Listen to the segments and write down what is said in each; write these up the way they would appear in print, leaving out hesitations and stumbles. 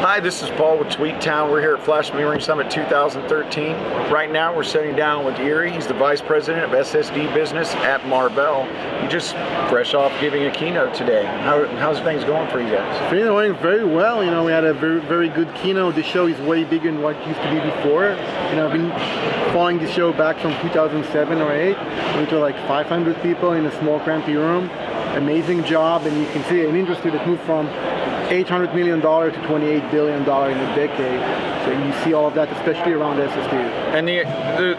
Hi, this is Paul with Tweetown. We're here at Flash Memory Summit 2013. Right now we're sitting down with Iri. He's the Vice President of SSD Business at Marvell. He just fresh off giving a keynote today. How's things going for you guys? Things are going very well. We had a very good keynote. The show is way bigger than what it used to be before. I've been following the show back from 2007 or 8. We were like 500 people in a small crampy room. Amazing job, and you can see an industry that moved from $800 million to $28 billion in a decade. So you see all of that, especially around SSD. And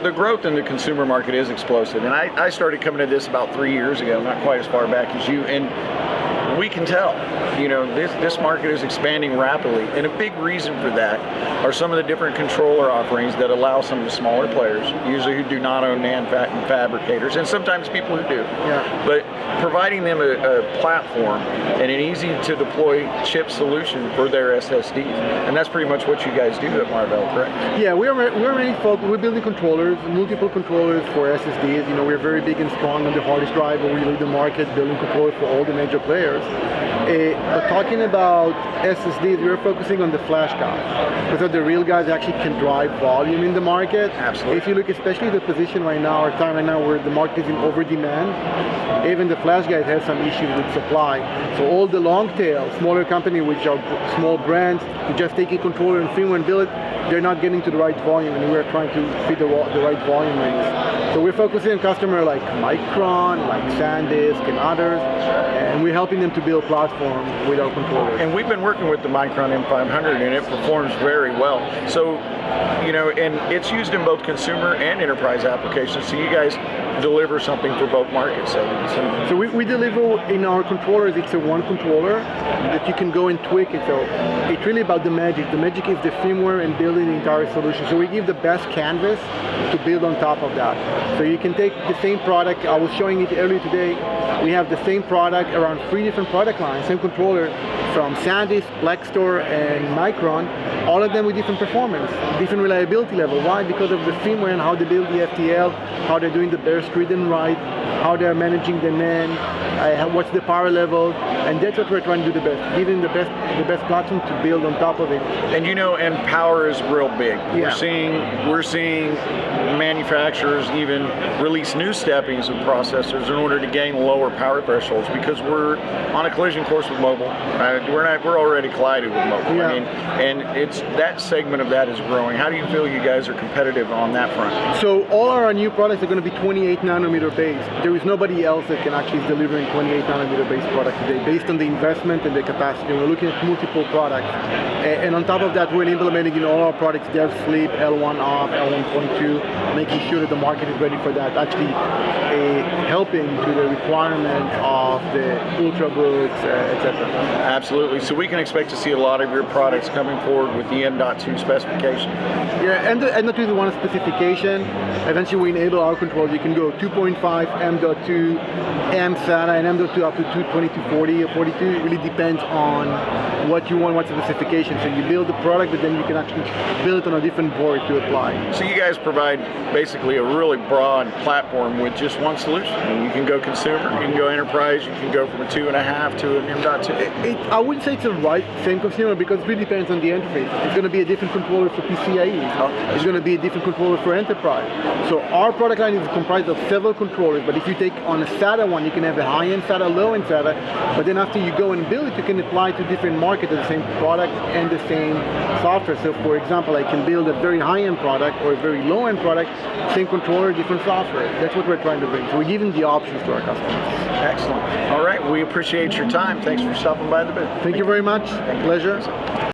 the growth in the consumer market is explosive. And I started coming to this about 3 years ago, not quite as far back as you. And we can tell, this market is expanding rapidly. And a big reason for that are some of the different controller offerings that allow some of the smaller players, usually who do not own NAND fabricators, and sometimes people who do. Yeah. But providing them a platform and an easy to deploy chip solution for their SSDs. And that's pretty much what you guys do at Marvell, correct? Yeah, we're really focused. We're building controllers, multiple controllers for SSDs. We're very big and strong on the hard disk drive, but we lead the market building controllers for all the major players. But talking about SSDs, we're focusing on the flash guys, because the real guys actually can drive volume in the market. Absolutely. If you look, especially the position right now, our time right now, where the market is in over demand, even the flash guys have some issues with supply. So all the long tail, smaller companies, which are small brands, who just take a controller and firmware and build it, they're not getting to the right volume, and we're trying to fit the right volume range. So we're focusing on customers like Micron, like SanDisk, and others, and we're helping them to build platforms with our controllers. And we've been working with the Micron M500, and it performs very well. So, and it's used in both consumer and enterprise applications. So you guys deliver something for both market segments. So we deliver in our controllers, it's a one controller that you can go and tweak it. So it's really about the magic. The magic is the firmware and building the entire solution. So we give the best canvas to build on top of that. So you can take the same product. I was showing it earlier today. We have the same product around 3 different product lines, same controller from SanDisk, Blackstar, and Micron, all of them with different performance, different reliability level. Why? Because of the firmware and how they build the FTL, how they're doing the bare read and write, how they're managing the NAND, what's the power level, and that's what we're trying to do the best, giving the best platform to build on top of it. And and power is real big. Yeah. We're seeing manufacturers even release new steppings of processors in order to gain lower power thresholds, because we're on a collision course with mobile. We're already collided with mobile. Yeah. And it's that segment of that is growing. How do you feel you guys are competitive on that front? So all our new products are going to be 28 nanometer based. There is nobody else that can actually deliver in 28 nanometer based product today, based on the investment and the capacity. We're looking at multiple products. And on top of that, we're implementing in all our products Dev Sleep, L1 off, L1.2, making sure that the market is ready for that, actually helping to the requirement of the ultrabooks, etc. Absolutely. So we can expect to see a lot of your products coming forward with the M.2 specification. Yeah, and the M.2 is one specification. Eventually we enable our controls. You can go 2.5, M.2, M SATA, and M.2 up to 2240 or 42. It really depends on what you want, what specification. So you build the product, but then you can actually build it on a different board to apply. So you guys provide basically a really broad platform with just one solution. You can go consumer, you can go enterprise, you can go from a 2.5 to an M.2. I wouldn't say it's the same consumer, because it really depends on the interface. It's going to be a different controller for PCIe. It's going to be a different controller for enterprise. So our product line is comprised of several controllers, but if you take on a SATA one, you can have a high-end SATA, low-end SATA, but then after you go and build it, you can apply to different markets the same product and the same software. So for example, I can build a very high-end product or a very low-end product, same controller, different software. That's what we're trying to bring. So we're giving the options to our customers. Excellent. All right, we appreciate your time. Thanks for stopping by the booth. Thank you very much. Pleasure.